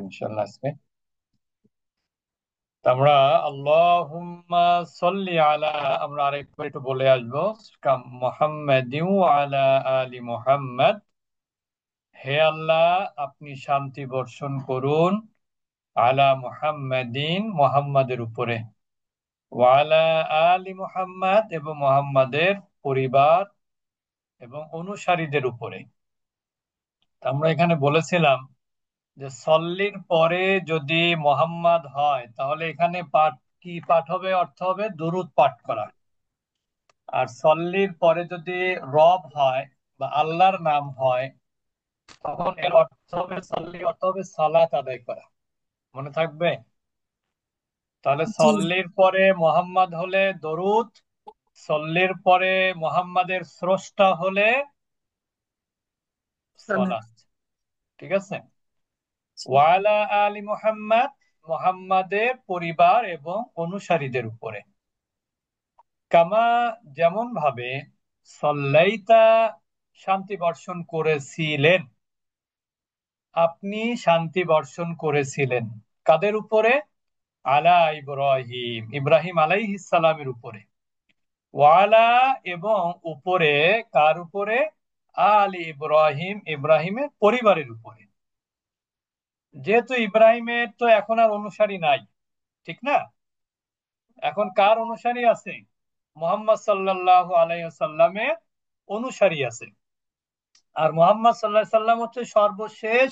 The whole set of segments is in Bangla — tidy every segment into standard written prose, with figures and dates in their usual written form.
ইনশাআল্লাহ আজকে। তা আমরা আল্লাহুম্মা সাল্লি আলা, আমরা আরেকবার একটু বলে আসবো। মুহাম্মাদিন ওয়া আলা আলি মুহাম্মাদ। হে আল্লাহ, আপনি শান্তি বর্ষণ করুন আলা মুহাম্মাদিন, মুহাম্মাদের উপরে, ওয়া আলা আলি মুহাম্মাদ, এবং মুহাম্মাদের পরিবার এবং অনুসারীদের উপরে। তা আমরা এখানে বলেছিলাম যে সল্লির পরে যদি মোহাম্মদ হয় তাহলে এখানে পাঠ কি পাঠ হবে? অর্থ হবে দুরূদ পাঠ করা। আর সল্লির পরে যদি রব হয় বা আল্লাহর নাম হয় তখন এর অর্থ হবে, সল্লি অর্থ হবে সালাত আদায় করা। মনে থাকবে? তাহলে জি। সল্লির পরে মোহাম্মদ হলে দরুদ, সল্লির পরে মোহাম্মদের স্রষ্টা হলে সালাত। সলাত। ঠিক আছে। ওয়ালা আলি মুহাম্মাদ, মুহাম্মাদের পরিবার এবং অনুসারীদের উপরে। কামা, যেমন ভাবে, সল্লাইতা, শান্তি বর্ষণ করেছিলেন, আপনি শান্তি বর্ষণ করেছিলেন কাদের উপরে? আলা ইব্রাহিম, ইব্রাহিম আলাইহিস সালামের উপরে। ওয়ালা, এবং উপরে, কার উপরে? আলি ইব্রাহিম, ইব্রাহিমের পরিবারের উপরে। যেহেতু ইব্রাহিমের তো এখন আর অনুসারী নাই, ঠিক না? এখন কার অনুসারী আছে? মুহাম্মদ সাল্লাল্লাহু আলাইহি সাল্লামের অনুসারী আছে। আর মুহাম্মদ সাল্লাল্লাহু আলাইহি সাল্লাম হচ্ছে সর্বশেষ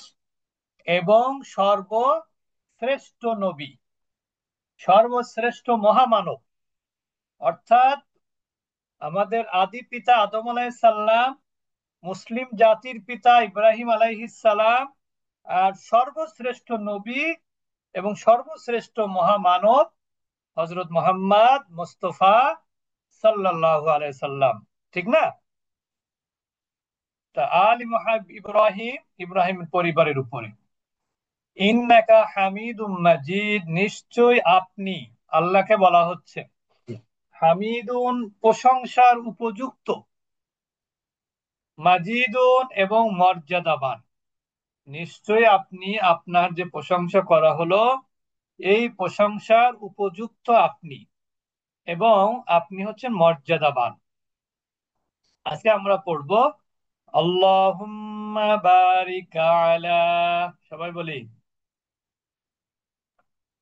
এবং সর্বশ্রেষ্ঠ নবী, সর্বশ্রেষ্ঠ মহামানব। অর্থাৎ আমাদের আদি পিতা আদম আলাইহিস সালাম, মুসলিম জাতির পিতা ইব্রাহিম আলাইহিস সালাম, আর সর্বশ্রেষ্ঠ নবী এবং সর্বশ্রেষ্ঠ মহামানব হযরত মুহাম্মদ মুস্তাফা সাল্লাল্লাহু আলাইহি সাল্লাম। ঠিক না? তা আলি ইব্রাহিম, ইব্রাহিমের পরিবারের উপরে। ইন্নাকা হামিদুম মাজিদ, নিশ্চয় আপনি, আল্লাহকে বলা হচ্ছে হামিদুন, প্রশংসার উপযুক্ত, মাজিদুন, এবং মর্যাদাবান। নিশ্চয় আপনি, আপনার যে প্রশংসা করা হলো, এই প্রশংসার উপযুক্ত আপনি, এবং আপনি হচ্ছেন মর্যাদাবান। আজকে আমরা পড়ব আল্লাহুম্মা বারিক আলা, সবাই বলি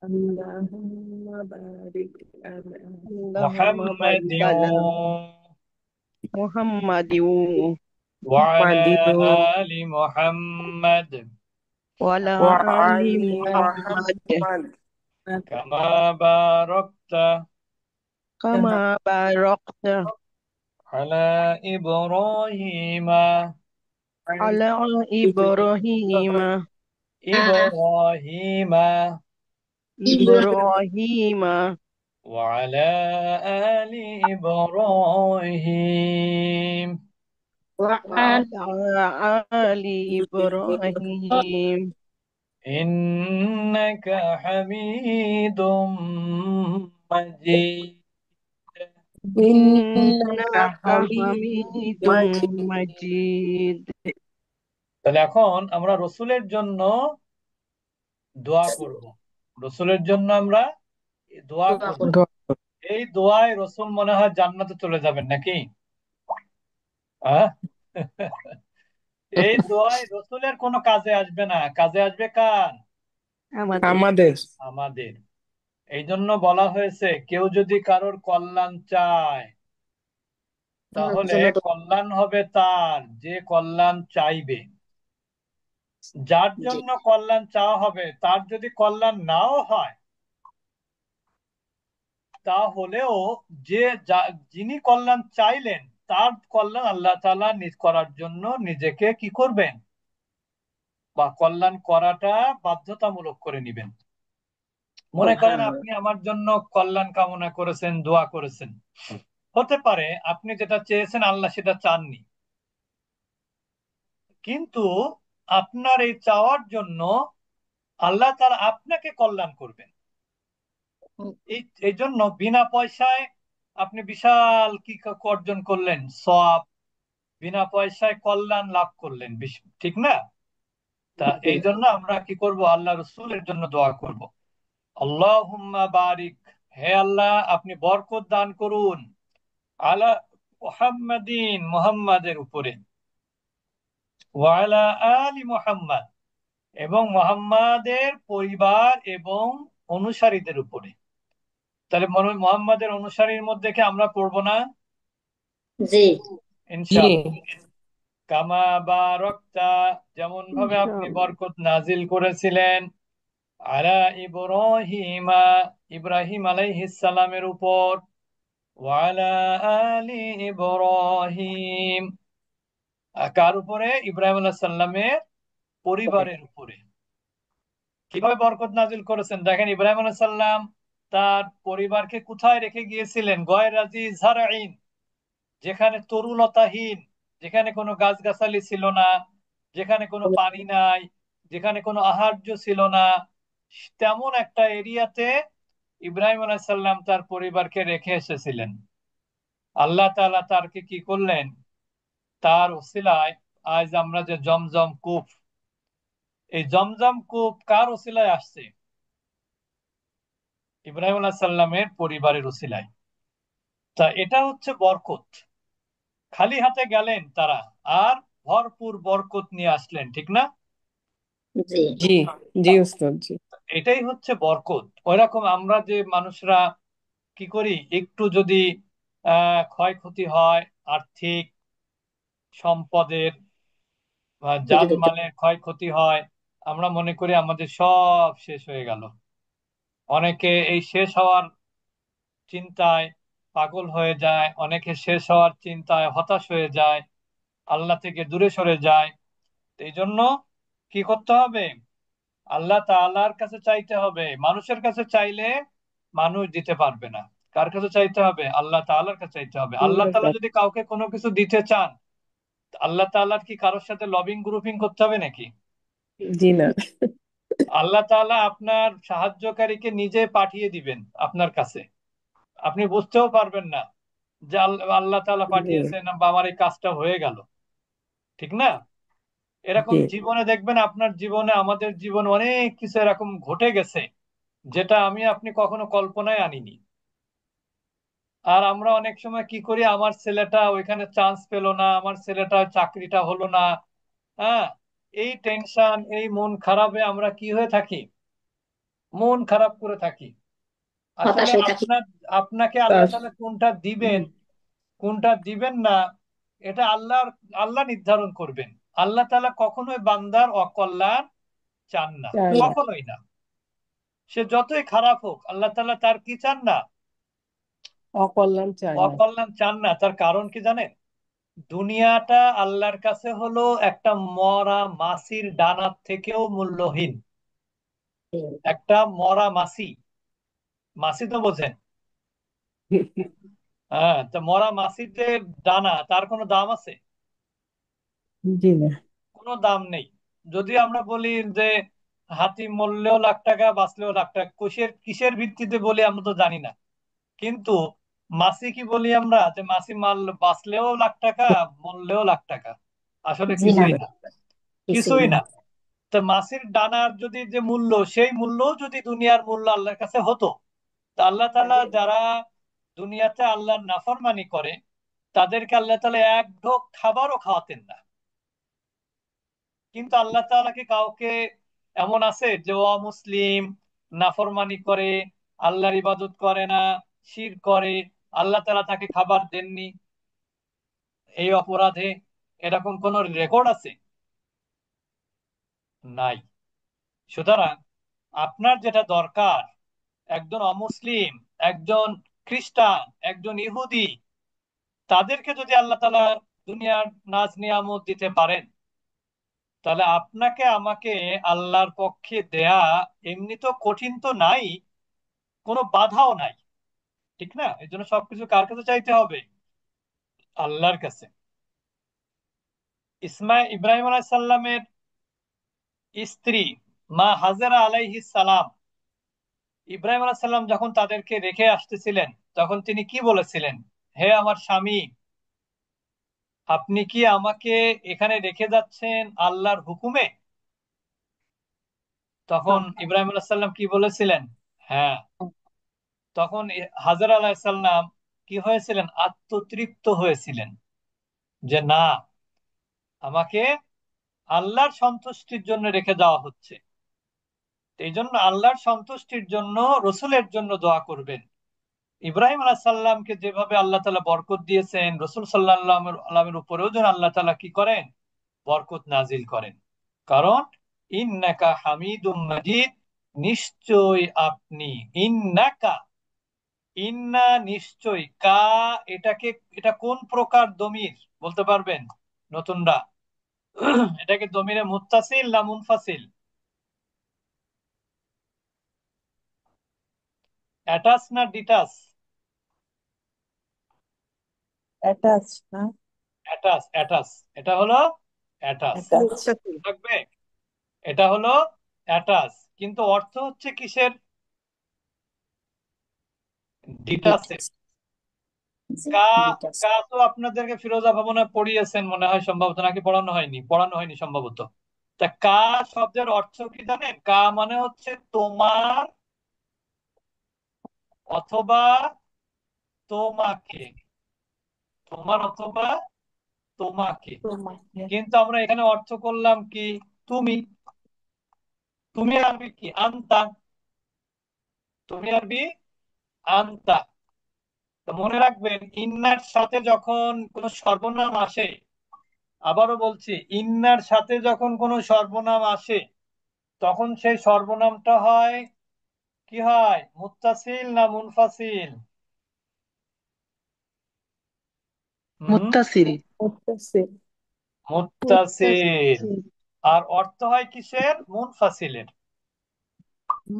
আল্লাহুম্মা বারিক আলা اللهم بارك মুহাম্মাদিন على محمد ওয়া আলা মুহাম্মাদিন আলি মুহাম্মাদ وعلى آل وعلى محمد محمد কামা বারাকতা كما كما باركت আলা ইব্রাহিম على إبراهيم ইব্রাহিম إبراهيم وعلى آل إبراهيم وعلى وعلى آل إبراهيم إنك حميد مجيد. إنك إنك حميد حميد مجيد. مجيد তাহলে এখন আমরা রসুলের জন্য দোয়া করব। রসুলের জন্য আমরা দোয়া করব। এই দোয়ায় রসুল মনে হয় জান্নাতে চলে যাবেন নাকি? হ্যাঁ। এই দোয়ায় রসুলের কোনো কাজে আসবে না, কাজে আসবে কার? আমাদের আমাদের আমাদের। এই জন্য বলা হয়েছে কেউ যদি কারোর কল্যাণ চায় তাহলে কল্যাণ হবে তার যে কল্যাণ চাইবে। যার জি জন্য কল্যাণ চাওয়া হবে তার যদি কল্যাণ নাও হয় তাহলেও যে যিনি কল্যাণ চাইলেন তার কল্যাণ আল্লাহ তাআলা নিজ করার জন্য নিজেকে কি করবেন, বা কল্যাণ করাটা বাধ্যতামূলক করে নিবেন। মনে করেন সুবহানাল্লাহ। আপনি আমার জন্য কল্যাণ কামনা করেছেন, দোয়া করেছেন, হতে পারে আপনি যেটা চেয়েছেন আল্লাহ সেটা চাননি, কিন্তু আপনার এই চাওয়ার জন্য আল্লাহ তাআলা আপনাকে কল্যাণ করবেন। এই এই জন্য বিনা পয়সায় আপনি বিশাল কি অর্জন করলেন, সওয়াব, বিনা পয়সায় কল্যাণ লাভ করলেন, ঠিক না? তা এই জন্য আমরা কি করব, আল্লাহ রসুলের জন্য দোয়া করব, আল্লাহুম্মা বারিক, হে আল্লাহ আপনি বরকত দান করুন, আলা মুহাম্মাদিন, মুহাম্মাদের উপরে, ওয়া আলা আলি মুহাম্মাদ, এবং মুহাম্মাদের পরিবার এবং অনুসারীদের উপরে। তাহলে মুহাম্মাদের অনুসারীর মধ্যে কি আমরা পড়বো না? জি জি ইনশাআল্লাহ। কামা বারাকতা, যেমন ভাবে আপনি ইনশাআল্লাহ। বরকত নাজিল করেছিলেন, আলা ইব্রাহিমা, ইব্রাহিম আলাইহিস সালামের উপর, ওয়া আলা আলি ইব্রাহিম, কার উপরে? ইব্রাহিম আলাইহিস সালামের পরিবারের উপরে। কিভাবে বরকত নাজিল করেছেন দেখেন, ইব্রাহিম আলাইহিস সালাম তার পরিবারকে কোথায় রেখে গিয়েছিলেন? গয়রাজি জারঈন, যেখানে তরুলতাহীন, যেখানে কোনো গাছগাছালি ছিল না, যেখানে কোনো পানি নাই, যেখানে কোনো আহার্য ছিল না, তেমন একটা এরিয়াতে ইব্রাহিম আলাইহিস সালাম তার পরিবারকে রেখে এসেছিলেন। আল্লাহ তাআলা তারকে কি করলেন? তার ওসিলায় আজ আমরা যে জমজম কূপ, এই জমজম কূপ কার ওসিলায় আসছে? ইব্রাহিম আলাইহিস সালামের পরিবারের ওসিলায়। তা এটা হচ্ছে বরকত। খালি হাতে গেলেন তারা, আর ভরপুর বরকত নিয়ে আসলেন, ঠিক না? জি জি জি উস্তাদ জি। এটাই হচ্ছে বরকত। ওইরকম আমরা যে মানুষরা কি করি, একটু যদি ক্ষয়ক্ষতি হয়, আর্থিক সম্পদের বা যদি দেখতে জানমালের ক্ষয়ক্ষতি হয়, আমরা মনে করি আমাদের সব শেষ হয়ে গেল। অনেকে এই শেষ হওয়ার চিন্তায় পাগল হয়ে যায়, অনেকে শেষ হওয়ার চিন্তায় হতাশ হয়ে যায়, আল্লাহ থেকে দূরে সরে যায়। এই জন্য কি করতে হবে? আল্লাহ তাআলার কাছে চাইতে হবে। মানুষের কাছে চাইলে মানুষ দিতে পারবে না। কার কাছে চাইতে হবে? আল্লাহ তাআলার কাছে চাইতে হবে। আল্লাহ আল্লাহর তাআলা কাছে। যদি কাউকে কোনো কিছু দিতে চান, আল্লাহ তাআলার কি কারোর সাথে লবিং গ্রুপিং করতে হবে নাকি? জি না। আল্লাহ তাআলা আপনার সাহায্যকারীকে নিজে পাঠিয়ে দিবেন আপনার কাছে। আপনি বুঝতেও পারবেন না যে আল্লাহ তাআলা জি পাঠিয়েছেন বা আমার এই কাজটা হয়ে গেল, ঠিক না? এরকম জি জীবনে দেখবেন, আপনার জীবনে, আমাদের জীবনে অনেক কিছু এরকম ঘটে গেছে যেটা আমি আপনি কখনো কল্পনায় আনিনি। আর আমরা অনেক সময় কি করি, আমার ছেলেটা ওইখানে চান্স পেলো না, আমার ছেলেটা চাকরিটা হলো না, হ্যাঁ, এই টেনশন, এই মন খারাপে আমরা কি হয়ে থাকি? মন খারাপ করে থাকি। হতাশ আসলে হয়ে থাকি। আপনাকে আল্লাহ তার তাআলা কোনটা দিবেন, কোনটা দিবেন না, এটা আল্লাহ নির্ধারণ করবেন। আল্লাহ তাআলা কখনোই বান্দার অকল্যাণ চান না, চায় জি না। কখনোই না। সে যতই খারাপ হোক, আল্লাহ তাআলা তার কি চান না? অকল্যাণ চায় না। অকল্যাণ চান না। তার কারণ কি জানেন? দুনিয়াটা আল্লাহর কাছে হলো একটা মরা মাছির ডানার থেকেও মূল্যহীন। জি একটা মরা মাছি, মাছি তো বোঝেন? হ্যাঁ, তো মরা মাছির যে ডানা, তার কোনো দাম আছে? জি না। কোনো দাম নেই। যদি আমরা বলি যে হাতি মরলেও লাখ টাকা, বাঁচলেও লাখ টাকা, কিসের কিসের ভিত্তিতে বলি আমরা তো জানি না। কিন্তু মাছি কি বলি আমরা, যে মাছি মারল বাঁচলেও লাখ টাকা, মরলেও লাখ টাকা? আসলে জি না, কিছুই না, কিছুই কিছুই না। না। তো মাছির ডানার যদি যে মূল্য, সেই মূল্য যদি দুনিয়ার মূল্য আল্লাহর কাছে হতো, তা আল্লাহ তাআলা যারা দুনিয়াতে আল্লাহর নাফরমানি করে, তাদেরকে আল্লাহ তাআলা এক ঢোক খাবারও খাওয়াতেন না। কিন্তু আল্লাহ তাআলা কি কাউকে এমন আছে যে অমুসলিম, নাফরমানি করে, আল্লাহর ইবাদত করে না, শিরক করে, আল্লাহ তাআলা তাকে খাবার দেননি এই অপরাধে? এরকম কোন রেকর্ড আছে? নাই। সুতরাং আপনার যেটা দরকার, একজন অমুসলিম, একজন খ্রিস্টান, একজন ইহুদি, তাদেরকে যদি আল্লাহ তাআলা দুনিয়ার নাজ নিয়ামত দিতে পারেন, তাহলে আপনাকে আমাকে আল্লাহর পক্ষে দেয়া এমনি তো কঠিন তো নাই, কোনো বাধাও নাই, ঠিক না? এই জন্য সবকিছু কার কাছে চাইতে হবে? আল্লাহর কাছে। ইব্রাহিম আলাইহিস সালামের স্ত্রী মা হাজেরা আলাইহিস সালাম, ইব্রাহিম আলাইহিস সালাম যখন তাদেরকে রেখে আসতেছিলেন, তখন তিনি কি বলেছিলেন? হে আমার স্বামী, আপনি কি আমাকে এখানে রেখে যাচ্ছেন আল্লাহর হুকুমে? তখন ইব্রাহিম আলাইহিস সালাম কি বলেছিলেন? হ্যাঁ, তখন হাজরা আলাইহিস সালাম কি হয়েছিলেন? আত্মতৃপ্ত হয়েছিলেন যে না, আমাকে আল্লাহর সন্তুষ্টির জন্য রেখে যাওয়া হচ্ছে। এই জন্য আল্লাহর সন্তুষ্টির জন্য রসুলের জন্য দোয়া করবেন। ইব্রাহিম আলাইহিস সালামকে যেভাবে আল্লাহ তাআলা বরকত দিয়েছেন, রসুল সাল্লাল্লাহু আলাইহি ওয়াসাল্লামের উপরেও যেন আল্লাহ তাআলা কি করেন? বরকত নাজিল করেন। কারণ ইন্নাকা হামিদুম মাজিদ, নিশ্চয় আপনি, ইন্নাকা, ইন্না নিশ্চয়, কা, এটাকে, এটা কোন প্রকার দমির বলতে পারবেন নতুনরা? এটাকে দমিরে মুত্তাসিল না মুনফাসিল? অ্যাটাচ না ডিটাচ? অ্যাটাচ না? Attach, attach. এটা হলো অ্যাটাচ অ্যাটাচ। থাকবে, এটা হলো অ্যাটাচ। কিন্তু অর্থ হচ্ছে কিসের? ডিটাচের। জি, কা, ডিটাচ। কা তো আপনাদেরকে ফিরোজা ভবনে পড়িয়েছেন মনে হয় সম্ভবত, নাকি পড়ানো হয়নি? পড়ানো হয়নি সম্ভবত। তা কা শব্দের অর্থ কি জানেন? কা মানে হচ্ছে তোমার অথবা তোমাকে, তোমার অথবা তোমাকে। তোমাকে। কিন্তু আমরা এখানে অর্থ করলাম কি? তুমি। তুমি আরবি কি? আনতা। তুমি আরবি আনতা। তো মনে রাখবেন, ইন্নার সাথে যখন কোনো সর্বনাম আসে, আবারও বলছি, ইন্নার সাথে যখন কোনো সর্বনাম আসে, তখন সেই সর্বনামটা হয় কি হয়? মুত্তাসিল না মুনফাসিল? হুম, মুত্তাসিল। মুত্তাসিল। মুত্তাসিল। মুত্তাসিল। আর অর্থ হয় কিসের? মুনফাসিলের।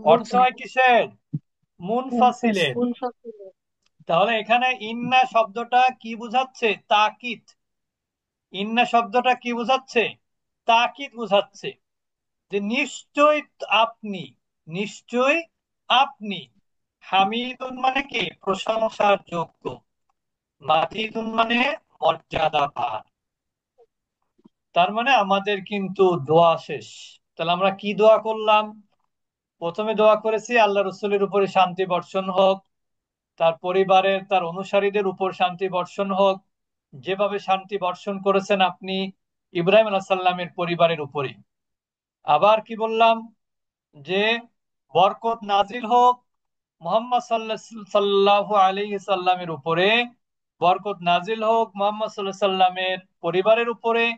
অর্থ মুন- হয় কিসের? মুনফাসিলের। মুনফাসিল। মুনফাসিল। তাহলে এখানে ইন্না শব্দটা কি বুঝাচ্ছে? তাকিদ। ইন্না শব্দটা কি বুঝাচ্ছে? তাকিদ বুঝাচ্ছে যে নিশ্চয় আপনি, নিশ্চয় আপনি। হামিদুন মানে কি? প্রশংসার যোগ্য। মাজিদুন মানে মর্যাদা পান। তার মানে আমাদের কিন্তু দোয়া শেষ। তাহলে আমরা কি দোয়া করলাম? প্রথমে দোয়া করেছি আল্লাহ রসুলের উপরে শান্তি বর্ষণ হোক, তার পরিবারের, তার অনুসারীদের উপর শান্তি বর্ষণ হোক, যেভাবে শান্তি বর্ষণ করেছেন আপনি ইব্রাহিম আলাইহিস সালামের পরিবারের উপরে। আবার কি বললাম? যে বরকত নাজিল হোক মোহাম্মদ সাল্লাল্লাহু আলাইহি সাল্লামের উপরে, বরকত নাজিল হোক মোহাম্মদ সাল্লাল্লাহু আলাইহি সাল্লামের পরিবারের উপরে,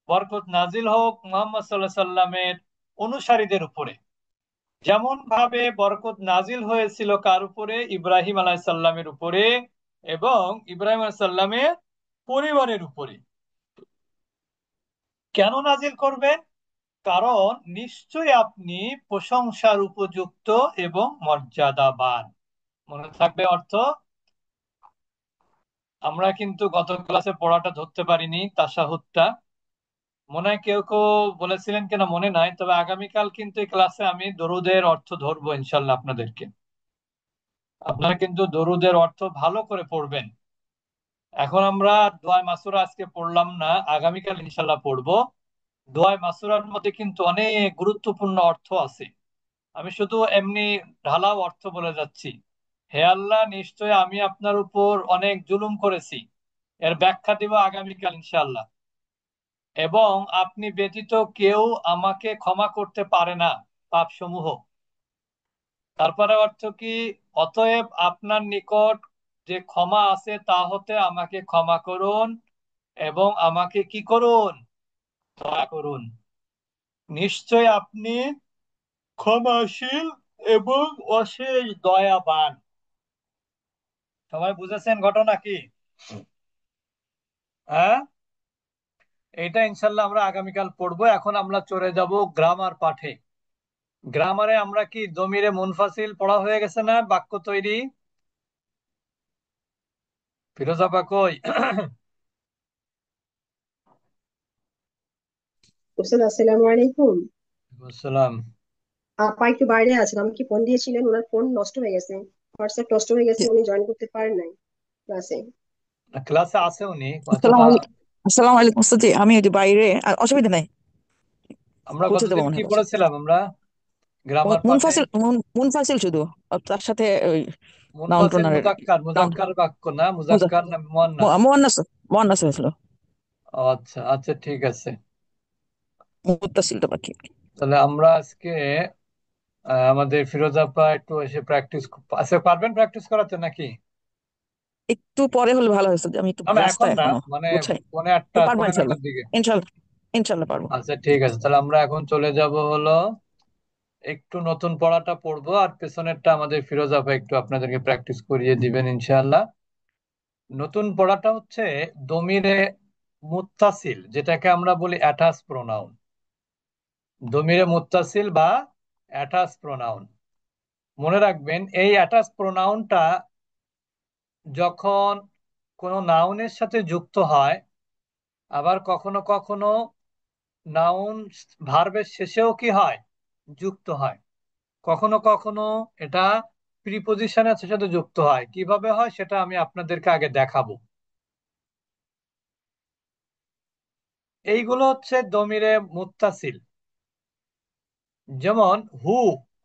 বরকত নাজিল হোক মোহাম্মদ সাল্লাল্লাহু আলাইহি সাল্লামের অনুসারীদের উপরে। যেমন ভাবে বরকত নাজিল হয়েছিল কার উপরে? ইব্রাহিম আলাইহিস সালামের উপরে এবং ইব্রাহিম আলাইহিস সালামের পরিবারের উপরে। কেন নাজিল করবেন? কারণ নিশ্চয়ই আপনি প্রশংসার উপযুক্ত এবং মর্যাদাবান। মনে থাকবে অর্থ? আমরা কিন্তু গত ক্লাসে পড়াটা ধরতে পারিনি, তাশাহুদটা। মনে হয় কেউ কেউ বলেছিলেন কিনা মনে নাই, তবে আগামীকাল কিন্তু এই ক্লাসে আমি দরুদের অর্থ ধরবো ইনশাল্লাহ আপনাদেরকে। আপনারা কিন্তু দরুদের অর্থ ভালো করে পড়বেন। এখন আমরা দোয়ায়ে মাসুরা আজকে পড়লাম না, আগামীকাল ইনশাল্লাহ পড়বো। দোয়ায়ে মাসুরার মধ্যে কিন্তু অনেক গুরুত্বপূর্ণ অর্থ আছে। আমি শুধু এমনি ঢালাও অর্থ বলে যাচ্ছি। হে আল্লাহ, নিশ্চয় আমি আপনার উপর অনেক জুলুম করেছি, এর ব্যাখ্যা দিব আগামীকাল ইনশাআল্লাহ। এবং আপনি ব্যতীত কেউ আমাকে ক্ষমা করতে পারে না পাপসমূহ। তারপরে অর্থ কি? অতএব আপনার নিকট যে ক্ষমা আছে তা হতে আমাকে ক্ষমা করুন এবং আমাকে কি করুন? দয়া করুন। নিশ্চয় আপনি ক্ষমাশীল এবং অশেষ দয়াবান। সবাই বুঝেছেন ঘটনা কি? হ্যাঁ, এটা ইনশাল্লাহ আমরা আগামীকাল পড়বো। এখন আমরা চলে যাব গ্রামার পাঠে। গ্রামারে আমরা কি জমিরে মুনফাসিল পড়া হয়ে গেছে না? বাক্য তৈরি। ফিরোজা কই? হোসেন, আসসালামু আলাইকুম। বুঝলাম। আপা একটু বাইরে আছেন, আমাকে ফোন দিয়েছিলেন, ওনার ফোন নষ্ট হয়ে গেছে, হোয়াটসঅ্যাপ নষ্ট হয়ে গেছে, উনি জয়েন করতে পারেন নাই ক্লাসে। ক্লাসে আছে উনি, হয়তো আসসালামু বা। আলাইকুম। আসসালামু আলাইকুম উস্তাদি, আমি ওই যে বাইরে, অসুবিধা নাই, আমরা পৌঁছে দেবো গতদিন মনে কি হয় বাসায়। পড়েছিলাম আমরা? গ্রামার পাঠে মুনফাসিল শুধু, আর তার সাথে ওই নাউন মুনফাসিল প্রোনাউনের মুজাক্কার, নাউন মুজাক্কার বাক্য না, মুজাক্কার না মুয়ান্নাস? মুয়ান্নাস, মুয়ান্নাস হয়েছিল, আচ্ছা আচ্ছা, ঠিক আছে। মুত্তাসিলটা বাকি। তাহলে আমরা আজকে আমাদের ফিরোজ আপা একটু এসে প্র্যাকটিস, আচ্ছা পারবেন প্র্যাকটিস করাতে নাকি? একটু পরে হলে ভালো হয়েছে, যে আমি একটু না না, এখন রাস্তায় না, এখনো মানে বুঝাই। পৌনে আটটা, পারবো পৌনে ইনশাল্লাহ, নয়টার দিকে। ইনশাল্লাহ, ইনশাল্লাহ পারবো। আচ্ছা ঠিক আছে, তাহলে আমরা এখন চলে যাব হলো, একটু নতুন পড়াটা পড়বো, আর পেছনেরটা আমাদের ফিরোজ আপা একটু আপনাদেরকে প্র্যাকটিস করিয়ে দিবেন ইনশাআল্লাহ। নতুন পড়াটা হচ্ছে দমিরে মুত্তাসিল, যেটাকে আমরা বলি অ্যাটাচ প্রোনাউন। দমিরে মুত্তাসিল বা অ্যাটাচ প্রোনাউন। মনে রাখবেন এই অ্যাটাচ প্রোনাউনটা যখন কোনো নাউনের সাথে যুক্ত হয়, আবার কখনো কখনো নাউন ভার্বের শেষেও কি হয়, যুক্ত হয়। কখনো কখনো এটা প্রিপজিশনের সাথে যুক্ত হয়। কিভাবে হয় সেটা আমি আপনাদেরকে আগে দেখাবো। এইগুলো হচ্ছে দমিরে মুত্তাসিল। যেমন হু,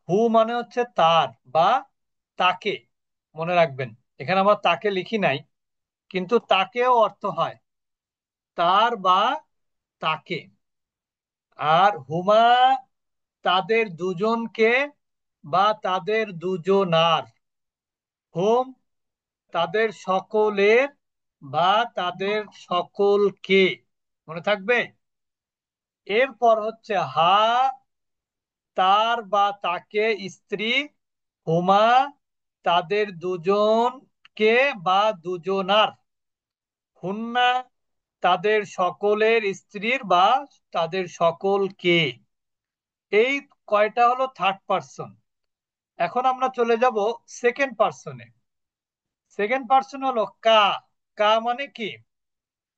হু মানে হচ্ছে তার বা তাকে। মনে রাখবেন, এখানে আমরা তাকে লিখি নাই, কিন্তু তাকেও অর্থ হয়, তার বা তাকে। আর হুমা, তাদের দুজনকে বা তাদের দুজনার। হুম, তাদের সকলের বা তাদের সকলকে। মনে থাকবে? এরপর হচ্ছে হা, তার বা তাকে স্ত্রী। হুমা, তাদের দুজনকে বা দুজনার। হুন্না, তাদের সকলের স্ত্রীর বা তাদের সকলকে। এই কয়টা হলো থার্ড পার্সন। এখন আমরা চলে যাব সেকেন্ড পার্সনে। সেকেন্ড পার্সন হলো কা। কা মানে কি?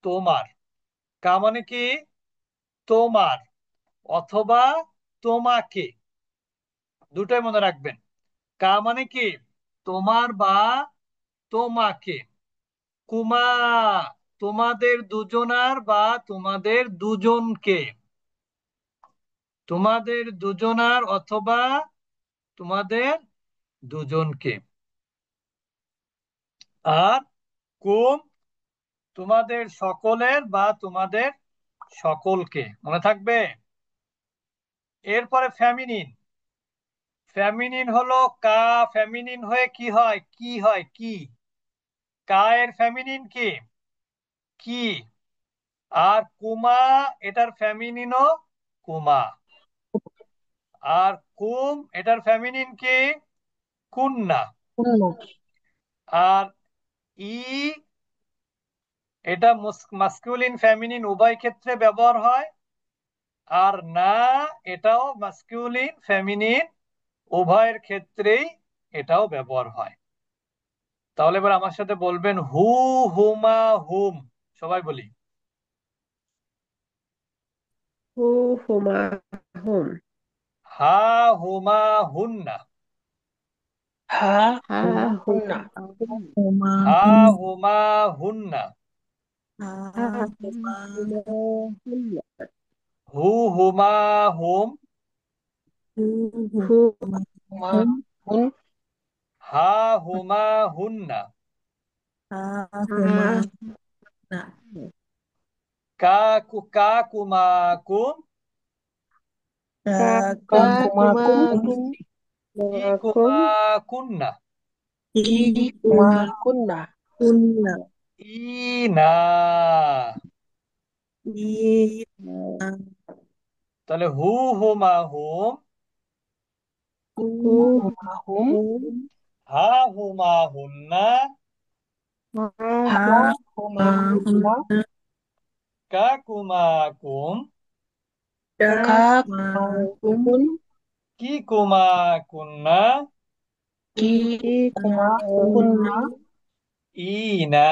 তোমার। কা মানে কি? তোমার অথবা তোমাকে। দুটোই মনে রাখবেন। কা মানে কি? তোমার বা তোমাকে। কুমা, তোমাদের দুজনার বা তোমাদের দুজনকে। তোমাদের দুজনার অথবা তোমাদের দুজনকে। আর কুম, তোমাদের সকলের বা তোমাদের সকলকে। মনে থাকবে? এরপরে ফ্যামিনিন। ফ্যামিনিন হলো কা, ফ্যামিনিন হয়ে কি হয়, কি হয়, কি। কা এর ফ্যামিনিন কি? কি। আর কুমা, এটার ফ্যামিনিনও কুমা। আর কুম, এটার ফ্যামিনিন কি? কুন্না। আর ই, এটা মাস্কুলিন ফ্যামিনিন উভয় ক্ষেত্রে ব্যবহার হয়। আর না, এটাও মাস্কুলিন ফেমিনিন উভয়ের ক্ষেত্রেই এটাও ব্যবহার হয়। তাহলে এবার আমার সাথে বলবেন হু, হুমা, হুম। সবাই বলি। হু, হুমা, হুম। হা, হুমা, হুন্না। হা হা, হুমা হুমা, হুম। হুমা হা, হুম হুমা, হুন্না। হা হা, হুমা হুমা, হুম। হু, হুমা, হুম। হু হু, হুমা হুমা, হুম হুম। হা, হুমা, হুন্না। হা হুমা হা, না কা, কা, কুমা, কুম। কা কা, কা, কুমা কুমা, কুম কুম, কি, কুম। কুমা, কুন্না। ই কি, কুমা, কুমা কুন্না। কুন্না ই না। ই না তাহলে হু, হুমা, হুম। হু হু, হুমা, হুম। হুম হা, হুমা, হুন্না। হা, হা হুমা, মা হুন্না। হুন্না কা, কুমা, কুম। কা কা, মা কুমা, কুম কুম। কি, কুমা, কুন্না। কি কি, কুমা, কুমা কুন্না। কুন্না ই না।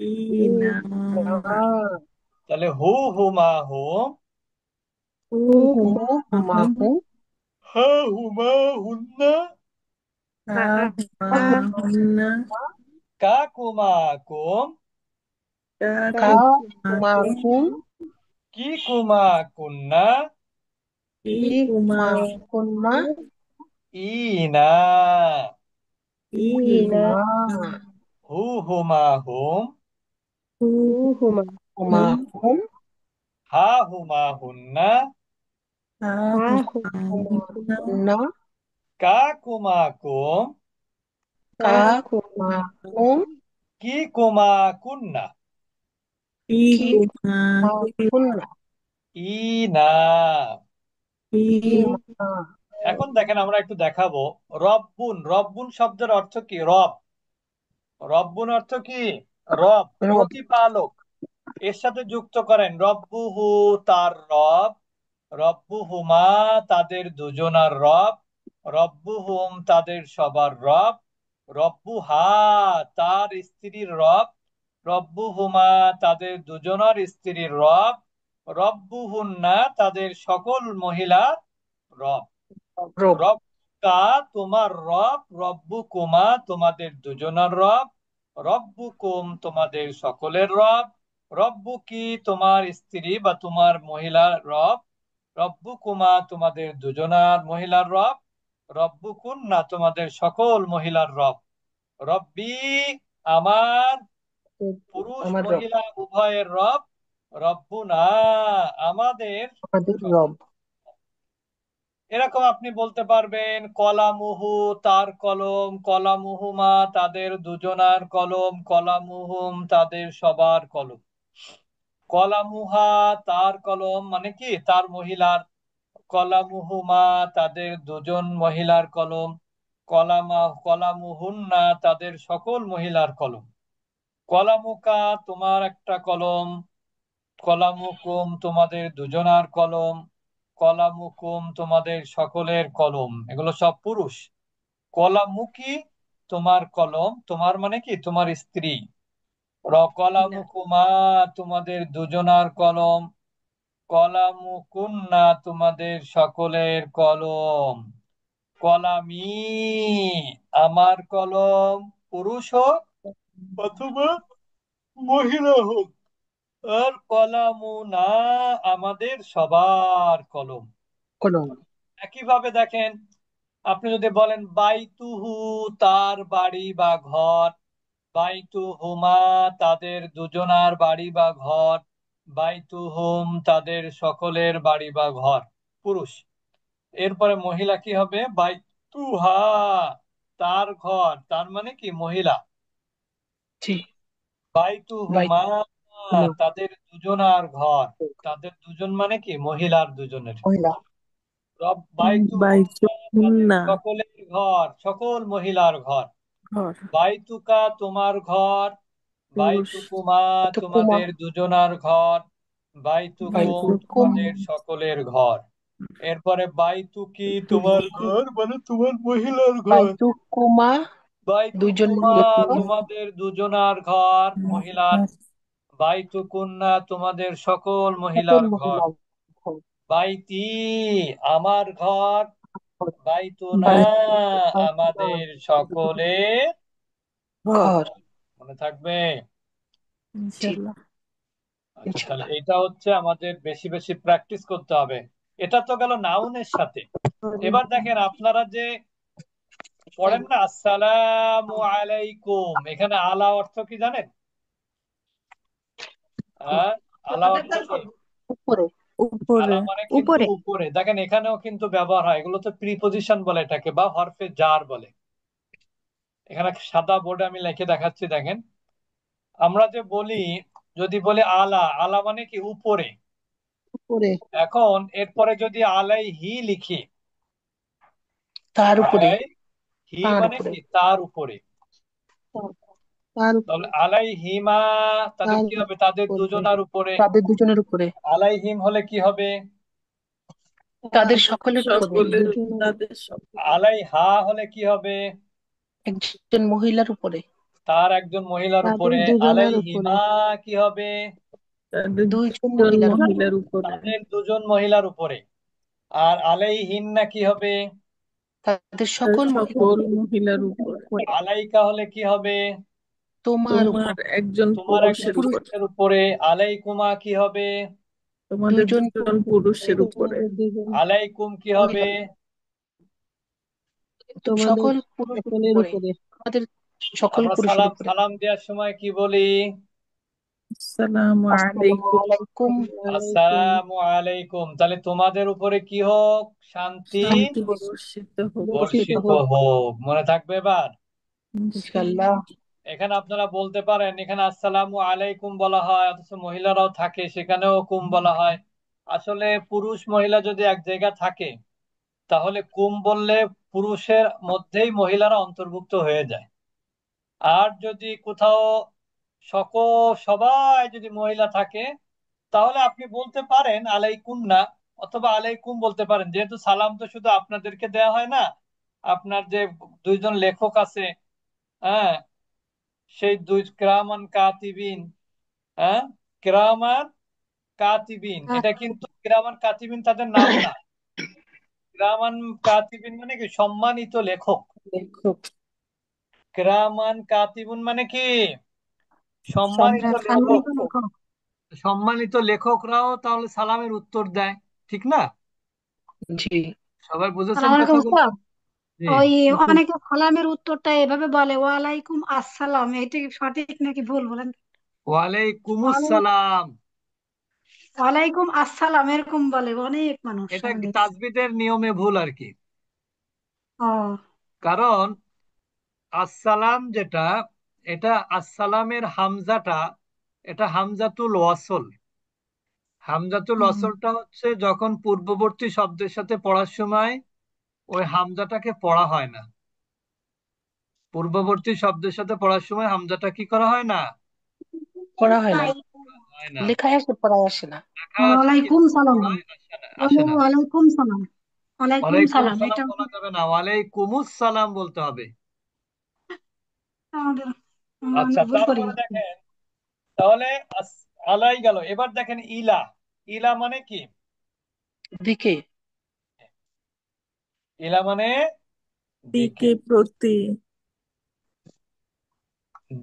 ই ই, না না। তাহলে হু, হুমা, হুম। হু হু, হু, হুমা হুমা, হুম হুম। হা, হুমা, হুন্না। হা হা, মা হুন্না কা, কুমা, কুম। কা কা, কুমা কুমা, কুম কুম। কি, কুমা, কুন্না। ইকুমা কুন্না ইনা ইনা ইনা হু হুমা হুম হুমা হুমা হুম হা হুমা হুন্না আহুমা হুমা কুন্না কা কুমা কুম কা কাকুমা কুমা কুম কি কুমা কুন্না কি ইকুমা কুমা কুন্না ইনা। ই ইনা এখন দেখেন আমরা একটু দেখাবো। রব্বুন, রব্বুন শব্দের অর্থ কি? রব। রব্বুন অর্থ কি? রব, রব প্রতিপালক। এর সাথে যুক্ত করেন রব্বুহু, তার রব। রব্বুহুমা, তাদের দুজনার রব। রব্বুহুম, তাদের সবার রব। রব্বুহা, তার স্ত্রীর রব। রব্বুহুমা, তাদের দুজনার স্ত্রীর রব। রব্বুহুন্না, তাদের সকল মহিলার রব। রব রব্বুকা, তোমার রব। রব্বুকুমা, তোমাদের দুজনার রব। রব্বুকুম, তোমাদের সকলের রব। রব্বুকি, তোমার স্ত্রী বা তোমার মহিলার রব। রব্বুকুমা, তোমাদের দুজনার মহিলার রব। রব্বুকুন্না, তোমাদের সকল মহিলার রব। রব্বি, আমার, পুরুষ আমার রব মহিলা উভয়ের রব। রব্বুনা, আমাদের আমাদের রব। রব এরকম আপনি বলতে পারবেন কলামুহু, তার কলম। কলামুহুমা, তাদের দুজনার কলম। কলামুহুম, তাদের সবার কলম। কলামুহা, তার কলম মানে কি? তার মহিলার। কলামুহুমা, তাদের দুজন মহিলার কলম। কলামুহুন্না, তাদের সকল মহিলার কলম। কলামুকা, তোমার একটা কলম। কলামুকুম, তোমাদের দুজনার কলম। কলামুকুম, তোমাদের সকলের কলম। এগুলো সব পুরুষ। কলামুকি, তোমার কলম। তোমার মানে কি? তোমার স্ত্রী। কলামুকুমা, তোমাদের দুজনার কলম। কলামুকুন্না, তোমাদের সকলের কলম। কলামি, আমার কলম, পুরুষ হোক অথবা মহিলা হোক। আর কলামুনা, আমাদের সবার কলম। কলম একইভাবে দেখেন, আপনি যদি বলেন বাইতুহু, তার বাড়ি বা ঘর। বাইতুহুমা, তাদের দুজনার বাড়ি বা ঘর। বাইতুহুম, তাদের সকলের বাড়ি বা ঘর। পুরুষ। এরপরে মহিলা কি হবে? বাইতুহা, তার ঘর। তার মানে কি? মহিলা। জি বাই বাইতুহুমা, হুমা তাদের দুজনার ঘর। তাদের দুজন মানে কি? মহিলার দুজনের। মহিলা বাইতুহুন্না, তাদের বাইতুহুন্না সকলের ঘর, সকল মহিলার ঘর। ঘর বাইতুকা, তোমার ঘর। পুরুষ বাইতুকুমা, তো কুমা তোমাদের দুজনার ঘর। বাইতুকুম, বাইতুকুম বাইতুকুম তোমাদের সকলের ঘর। এরপরে বাইতুকি, তোমার বাইতুকি ঘর মানে তোমার মহিলার ঘর। বাইতুকুমা দুজন বাইতুকুমা, মহিলা ঘর তোমাদের দুজনার ঘর, মহিলার। বাইতুকুন্না, তোমাদের সকল সকল মহিলার ঘর। মহিলা ঘর বাইতি, আমার ঘর। বাইতুনা, বাইতুনা আমাদের সকলের ঘর ঘর ঘর। মনে থাকবে? জি ইনশাল্লাহ আচ্ছা, তাহলে ইনশাল্লাহ এটা হচ্ছে আমাদের বেশি বেশি প্র্যাকটিস করতে হবে। এটা তো গেল নাউনের সাথে। এবার দেখেন আপনারা যে পড়েন না আসসালামু আলাইকুম, এখানে আলা অর্থ কি জানেন? হ্যাঁ, আলা অর্থ কি? উপরে উপরে আলা মানে কিন্তু উপরে উপরে। দেখেন এখানেও কিন্তু ব্যবহার হয়। এগুলো তো প্রিপজিশন বলে এটাকে, বা হরফে জার বলে। এখানে সাদা বোর্ডে আমি লিখে দেখাচ্ছি, দেখেন। আমরা যে বলি, যদি বলি আলা, আলা মানে কি? উপরে। উপরে এখন এরপরে যদি আলাই হি লিখি, তার উপরে আলাই হি তার মানে উপরে কি? তার উপরে। তার তার তাহলে উপরে আলাই হিমা, তাহলে তার কি হবে? তাদের উপরে দুজনার উপরে। তাদের দুজনের উপরে আলাই হিম হলে কি হবে? তাদের সকলের উপরে সকলের দুজনের তাদের সকলের আলাই হা হলে কি হবে? একজন মহিলার উপরে তার একজন মহিলার তাদের উপরে। আলাই দুজনার উপরে হিমা কি হবে? তাদের দুইজন জন মহিলার উপরে মহিলার উপরে তাদের দুজন মহিলার উপরে। আর আলাই হিন্না কি হবে? তাদের তাদের সকল মহিলার সকল মহিলার উপরে উপরে আলাইকা হলে কি হবে? তোমার তোমার উপরে একজন তোমার একজন পুরুষের পুরুষ উপরে পুরুষের উপরে। আলাইকুমা কি হবে? তোমাদের দুইজন দুজন পুরুষের উপরে। আলাইকুম কি হবে? তোমাদের সকল পুরুষের সকলের উপরে, উপরে। আমাদের সকল আমরা পুরুষের সালাম উপরে। সালাম দেওয়ার সময় কি বলি? আসসালামু আসসালামু আলাইকুম। আলাইকুম। আলাইকুম। আসসালামু আলাইকুম। তাহলে তোমাদের উপরে কি হোক? শান্তি শান্তি বর্ষিত হোক। বর্ষিত বর্ষিত হোক হোক। মনে থাকবে এবার? ইনশাআল্লাহ। এখানে আপনারা বলতে পারেন, এখানে আসসালামু আলাইকুম বলা হয় অথচ মহিলারাও থাকে, সেখানেও কুম বলা হয়। আসলে পুরুষ মহিলা যদি এক জায়গায় থাকে তাহলে কুম বললে পুরুষের মধ্যেই মহিলারা অন্তর্ভুক্ত হয়ে যায়। আর যদি কোথাও সবাই যদি মহিলা থাকে তাহলে আপনি বলতে পারেন আলাইকুম না, অথবা আলাইকুম বলতে পারেন। যেহেতু সালাম তো শুধু আপনাদেরকে দেয়া হয় না, আপনার যে দুইজন লেখক আছে, হ্যাঁ, সেই দুই কিরামান কাতিবিন, হ্যাঁ, কিরামান কাতিবিন, এটা কিন্তু কিরামান কাতিবিন তাদের নাম না। কিরামান কাতিবিন মানে কি? সম্মানিত লেখক। লেখক। কিরামান কাতিবুন মানে কি? সম্মানিত সম্রাট লেখক। সম্মানিত লেখক। সম্মানিত লেখকরাও তাহলে সালামের উত্তর দেয়, ঠিক না? জি। সবাই বুঝেছেন সালাম আলাইকুম কথাগুলো? উস্তাদ। জি। ওই অনেকে সালামের উত্তরটা এভাবে বলে, ওয়ালাইকুম আসসালাম। এটা কি সঠিক নাকি ভুল বলেন? ওয়ালাইকুমুস সালাম। ওয়ালাইকুম আসসালাম এরকম বলে অনেক মানুষ এটা আমি কি দেখছি। তাজবিদের নিয়মে ভুল আর কি। ও কারণ আসসালাম যেটা, এটা আসসালামের হামজাটা, এটা হামজাতুল ওয়াসল। হামজাতুল হুম। ওয়াসলটা হচ্ছে যখন পূর্ববর্তী শব্দের সাথে পড়ার সময় ওই হামজাটাকে পড়া হয় না। পূর্ববর্তী শব্দের সাথে পড়ার সময় হামজাটা কি করা হয় না? পড়া হয় না, হয় না। লেখায় আসে পড়ায় আসে না। লেখা আছে ওয়ালাইকুম কিন্তু সালাম বলে। পড়ায় আসে না, আসে না। ওয়ালাইকুম সালাম। ওয়ালাইকুম ওয়ালাইকুম সালাম সালাম এটা বলা যাবে না, ওয়ালাইকুমুস সালাম বলতে হবে। আমাদের আচ্ছা, আমরা ভুল করি। তারপরে দেখেন, তাহলে আলাই গেল। এবার দেখেন ইলা। ইলা মানে কি? দিকে। ইলা মানে দিকে। দিকে প্রতি।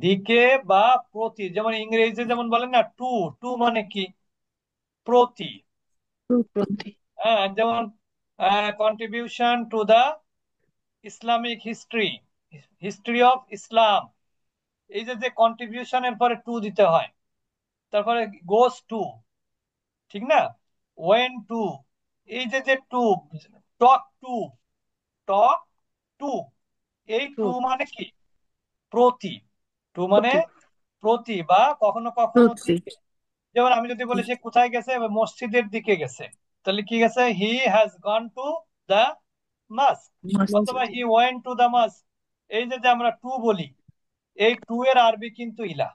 দিকে বা প্রতি, যেমন ইংরেজিতে যেমন বলেন না টু। টু মানে কি? প্রতি। প্রতি। প্রতি। হ্যাঁ, যেমন contribution to the Islamic history, history of Islam. এই যে যে কন্ট্রিবিউশনের পরে টু দিতে হয়। তারপরে গোস টু, ঠিক না? ওয়েন টু, এই যে যে to, talk to, talk to, এই টু। টু মানে কি? প্রতি। টু মানে প্রতি। প্রতি বা কখনো কখনো প্রতি। দিকে। যেমন আমি যদি বলি সে কোথায় গেছে, মসজিদের দিকে গেছে, তাহলে কি গেছে? He has gone to the mosque, অথবা মসজিদ। He went to the mosque. এই যে যে আমরা টু বলি, এই টু এর আরবি কিন্তু ইলা।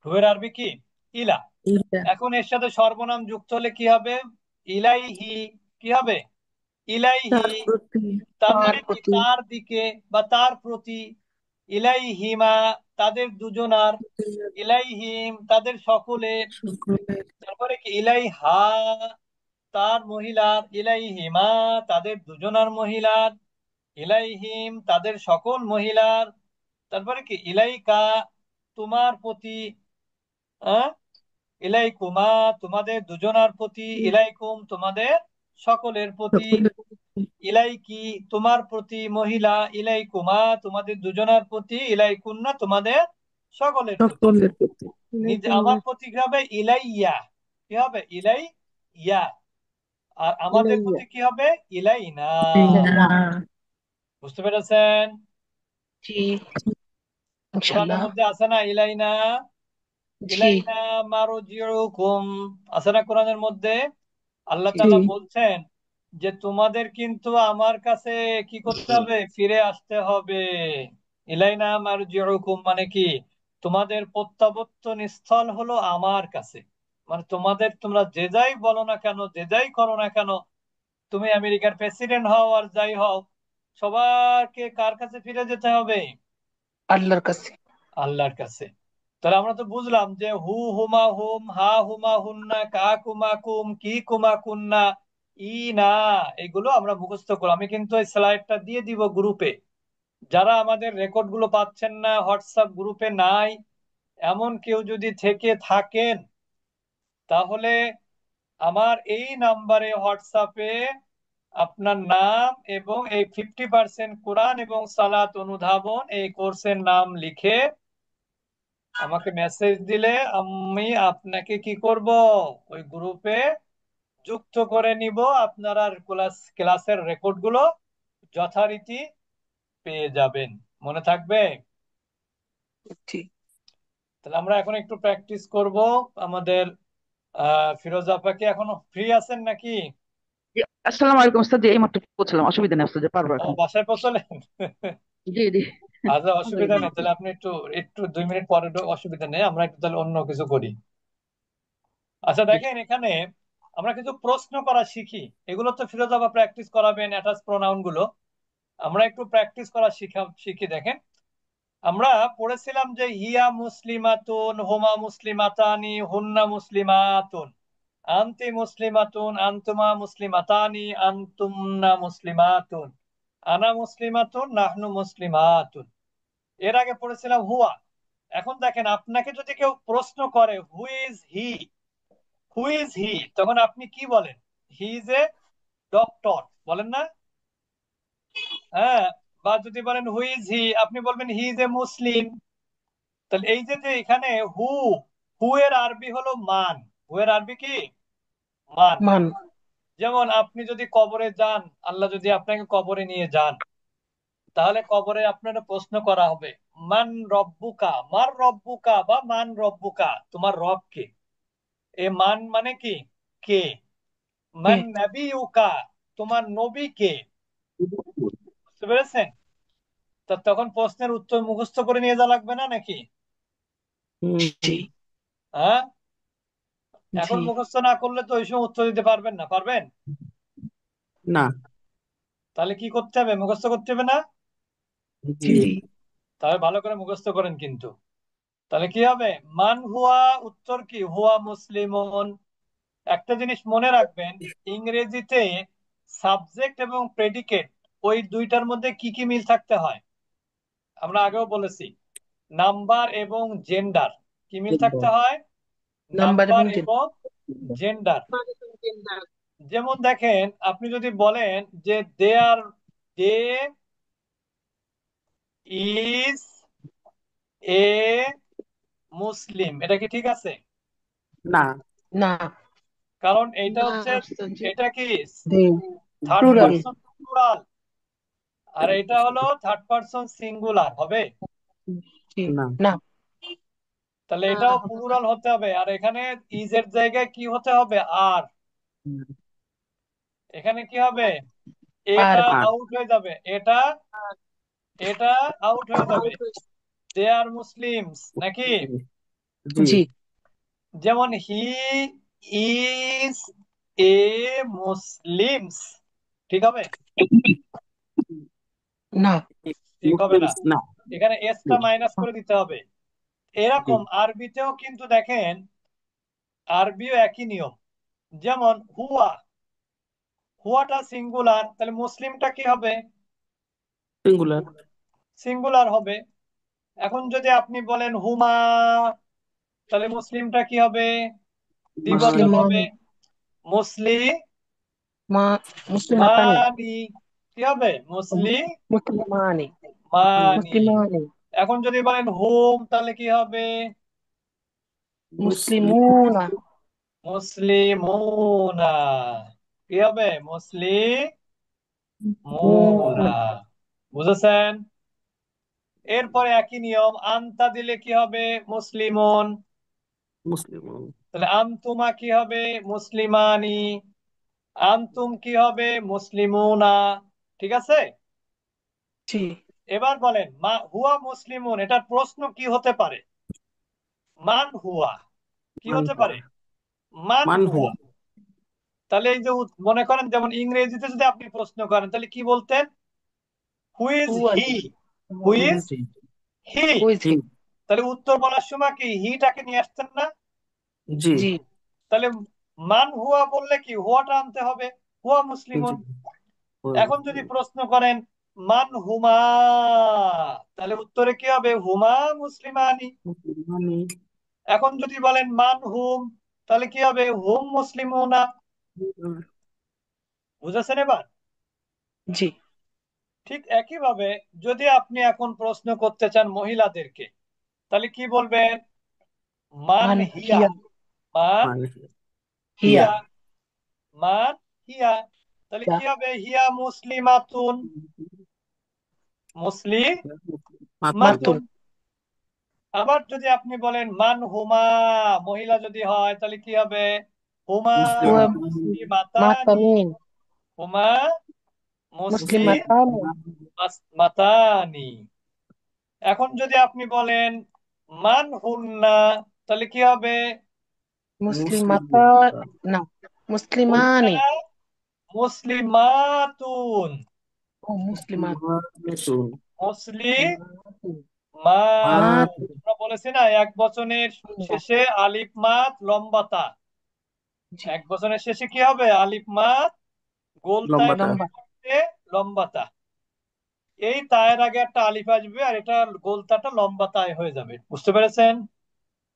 টু এর আরবি কি? ইলা। ইলা। এখন এর সাথে সর্বনাম যুক্ত হলে কি হবে? ইলাইহি। কি হবে? ইলাইহি। তার প্রতি। তার তার মানে কি? প্রতি। তার দিকে বা তার প্রতি। ইলাইহিমা, তাদের দুজনার। ইলাইহিম, তাদের সকলের। সকলের। তারপরে কি? ইলাইহা, তার মহিলার। ইলাইহিমা, তাদের দুজনার মহিলার। ইলাইহিম, তাদের সকল মহিলার। তারপরে কি? ইলাইকা, তোমার প্রতি। হ্যাঁ, ইলাইকুমা, তোমাদের দুজনার প্রতি। ইলাইকুম, তোমাদের সকলের প্রতি। সকলের প্রতি। ইলাইকি, তোমার প্রতি মহিলা। ইলাইকুমা, তোমাদের দুজনার প্রতি। ইলাইকুন্না, তোমাদের সকলের প্রতি। সকলের প্রতি। নিজে আমার প্রতি কি হবে? ইলাইয়া। কি হবে? ইলাইয়া। আর আমাদের ইলাইয়া। প্রতি কি হবে? ইলাইনা। ইলা। বুঝতে পেরেছেন? জি। কোরআনের ইনশাআল্লাহ। মধ্যে আছে না ইলাইনা? জি। ইলাইনা মারজিউকুম, আছে না কোরআনের মধ্যে? আল্লাহ জি। তাআলা বলছেন যে তোমাদের কিন্তু আমার কাছে কি করতে হবে? ফিরে আসতে হবে। ইলাইনা মারজিউকুম মানে কি? তোমাদের প্রত্যাবর্তন স্থল হলো আমার কাছে। মানে তোমাদের, তোমরা যে যাই বলো না কেন, যে যাই করো না কেন, তুমি আমেরিকার প্রেসিডেন্ট হও আর যাই হও, সবাইকে কার কাছে ফিরে যেতে হবে? আল্লাহর কাছে। আল্লাহর কাছে। তাহলে আমরা তো বুঝলাম যে হু হুমা হুম, হা হুমা হুন্না, কা কুমা কুম, কি কুমা কুন্না, ই না, এগুলো আমরা মুখস্থ করবো। আমি কিন্তু এই স্লাইডটা দিয়ে দিব গ্রুপে। যারা আমাদের রেকর্ড গুলো পাচ্ছেন না, হোয়াটসঅ্যাপ গ্রুপে নাই, এমন কেউ যদি থেকে থাকেন তাহলে আমার এই নাম্বারে হোয়াটসঅ্যাপে আপনার নাম এবং এই 50% কোরআন এবং সালাত অনুধাবন এই কোর্সের নাম লিখে আমাকে মেসেজ দিলে আমি আপনাকে কি করব, ওই গ্রুপে যুক্ত করে নিব। আপনারা ক্লাসের রেকর্ড গুলো যথারীতি পেয়ে যাবেন। মনে থাকবে? জি তাহলে আমরা এখন একটু প্র্যাকটিস করব। আমাদের ফিরোজ আপাকে এখনো ফ্রি আছেন নাকি? জি, আসসালামু আলাইকুম ওস্তাদ, জি এইমাত্র পৌঁছলাম, অসুবিধা নেই ওস্তাদ, পারবো ও, এখন। বাসায় পৌঁছলেন? জি জি। আচ্ছা, অসুবিধা আলহামদুলিল্লাহ। নেই। তাহলে আপনি একটু একটু 2 মিনিট পরে অসুবিধা নেই, আমরা একটু তাহলে অন্য কিছু করি। আচ্ছা জি দেখেন, এখানে আমরা কিছু প্রশ্ন করা শিখি। এগুলো তো ফিরোজ আপা প্র্যাকটিস করাবেন, অ্যাটাচ প্রোনাউন গুলো। আমরা একটু প্র্যাকটিস করা শিখি। দেখেন, আমরা পড়েছিলাম যে হিয়া মুসলিমাতুন, হুমা মুসলিমাতানি, হুন্না মুসলিমাতুন, আনতি মুসলিমাতুন, আনতুমা মুসলিমাতানি, আনতুমনা মুসলিমাতুন, আনা মুসলিমাতুন, নাহনু মুসলিমাতুন। এর আগে পড়েছিলাম হুয়া। এখন দেখেন, আপনাকে যদি কেউ প্রশ্ন করে হু ইজ হি, তখন আপনি কি বলেন? হি ইজ এ ডক্টর, বলেন না? হ্যাঁ। বা যদি বলেন হু ইজ হি, আপনি বলবেন হি ইজ এ মুসলিম। তাহলে এই যে যে এখানে হু, হু এর আরবি হলো মান। হু এর আরবি কি? মান। মান যেমন আপনি যদি কবরে যান, আল্লাহ যদি আপনাকে কবরে নিয়ে যান, তাহলে কবরে আপনার প্রশ্ন করা হবে, মান রব্বুকা, মার রব্বুকা বা মান রব্বুকা, তোমার রব কে? এ মান মানে কি? কে। কে মান নাবিউকা, তোমার নবী কে? বুঝতে পেরেছেন? তা তখন প্রশ্নের উত্তর মুখস্থ করে নিয়ে যাওয়া লাগবে না নাকি? জি হ্যাঁ। জি এখন মুখস্থ না করলে তো ওই সময় উত্তর দিতে পারবেন না, পারবেন? না। তাহলে কি করতে হবে? মুখস্থ করতে হবে না? জি জি তাহলে ভালো করে মুখস্থ করেন কিন্তু। তাহলে কি হবে? মান হুয়া, উত্তর কি? হুয়া মুসলিমুন। একটা জিনিস মনে রাখবেন, ইংরেজিতে সাবজেক্ট এবং প্রেডিকেট, ওই দুইটার মধ্যে কি কি মিল থাকতে হয়? আমরা আগেও বলেছি, নাম্বার এবং জেন্ডার। কি মিল থাকতে হয়? নাম্বার নাম্বার এবং এবং জেন্ডার। যেমন দেখেন, আপনি যদি বলেন যে দে ইজ এ মুসলিম, এটা কি ঠিক আছে? না। না কারণ এটা না হচ্ছে, আশ্চর্য এটা কি দে থার্ড প্লুরাল পারসন প্লুরাল, আর এটা হলো থার্ড পারসন সিঙ্গুলার হবে। জি না। না তাহলে এটাও প্লুরাল হতে হবে। আর এখানে ইজ এর জায়গায় কি হতে হবে? আর। এখানে কি হবে? আর এটা আর আউট হয়ে যাবে, এটা এটা আউট হয়ে যাবে। দে আর মুসলিমস নাকি? জি জি যেমন হি ইজ এ মুসলিমস, ঠিক হবে? না ঠিক হবে মুসলিম না। না। এখানে এসটা জি মাইনাস করে দিতে হবে। জি এরকম আরবিতেও কিন্তু দেখেন, আরবিও একই নিয়ম। যেমন হুয়া, হুয়াটা সিঙ্গুলার, তাহলে মুসলিমটা কি হবে? সিঙ্গুলার। সিঙ্গুলার হবে। এখন যদি আপনি বলেন হুমা, তাহলে মুসলিমটা কি হবে? দ্বিবচন মান। মুসলিমান হবে। মুসলিম মা মুসলিমাতানি মানি, কি হবে? মুসলিমানি মানি। মুসলিমানি এখন যদি বলেন হুম, তাহলে কি হবে? মুসলিম। মুসলিমুনা মুসলিমুনা। কি হবে? মুসলিমুনা। মুনা বুঝেছেন? এরপরে একই নিয়ম, আনতা দিলে কি হবে? মুসলিমুন। মুসলিম। তাহলে আনতুমা কি হবে? মুসলিমানি। আনতুম কি হবে? মুসলিমুনা। ঠিক আছে? জি এবার বলেন মা হুয়া মুসলিমুন, এটার প্রশ্ন কি হতে পারে? মান হুয়া, কি মান হতে হুয়া। পারে? মান মান হুয়া। হুয়া। তাহলে এই যে মনে করেন, যেমন ইংরেজিতে যদি আপনি প্রশ্ন করেন, তাহলে কি বলতেন? Who is who he, who is জি হি। হু ইজ জি হি তাহলে উত্তর বলার সময় কি হিটাকে নিয়ে আসতেন না? জি জি তাহলে মান হুয়া বললে কি হুয়াটা আনতে হবে, হুয়া মুসলিমুন। জি এখন যদি প্রশ্ন করেন মান হুমা, তাহলে উত্তরে কি হবে? হুমা মুসলিমানি। মানে এখন যদি বলেন মান হুম, তাহলে কি হবে? হুম মুসলিমুনা। বুঝেছেন এবার? জি। ঠিক একইভাবে যদি আপনি এখন প্রশ্ন করতে চান মহিলাদেরকে, তাহলে কি বলবেন? মান মান হিয়া। হিয়া। মান হিয়া। হিয়া। মান হিয়া। তাহলে হিয়া। কি হবে? হিয়া মুসলিমাতুন। মুসলিমাতুন। মাতুন। আবার যদি আপনি বলেন মান হুমা, মহিলা যদি হয় তাহলে কি হবে? হুমা হুয়া মুসলিমাতানি। মাতানিন। হুমা মুসলিমাতানি। মুসলিমাতানি। এখন যদি আপনি বলেন মান হুন্না, তাহলে কি হবে? মুসলিমাতা না, মুসলিমানি। হুন্না মুসলিমাতুন। ও মুসলিমাত। মুসলিমাতুন। মাতুন। আমরা বলেছি না এক বচনের শেষে আলিফ মাত লম্বা তা। জি। এক বচনের শেষে কি হবে? আলিফ মাত গোলতায় লম্বা। পরিবর্তে লম্বা তা। এই তায়ের আগে একটা আলিফ আসবে আর এটা গোলতাটা লম্বা তায় হয়ে যাবে। বুঝতে পেরেছেন?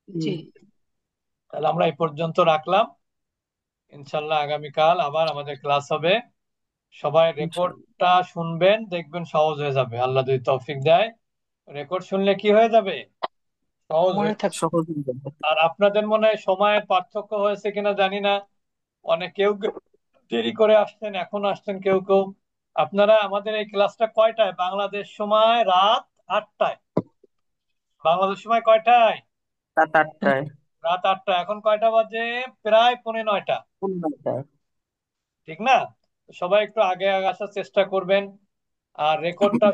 জি। তাহলে আমরা এই পর্যন্ত রাখলাম। ইনশাল্লাহ আগামীকাল আবার আমাদের ক্লাস হবে। সবাই রেকর্ডটা শুনবেন, দেখবেন সহজ হয়ে যাবে আল্লাহ যদি তৌফিক দেয়। রেকর্ড শুনলে কি হয়ে যাবে? সহজ মনে হয়ে থাকবে। আর আপনাদের মনে হয় সময়ের পার্থক্য হয়েছে কিনা জানি না। অনেক কেউ কেউ দেরি করে আসছেন, এখন আসছেন কেউ কেউ। আপনারা আমাদের এই ক্লাসটা কয়টায়? বাংলাদেশ সময় রাত 8টায়। বাংলাদেশ সময় কয়টায়? রাত 8টায়। এখন কয়টা বাজে? প্রায় 9:45। ঠিক না? সবাই একটু আগে আগে আসার চেষ্টা করবেন। আর রেকর্ডটা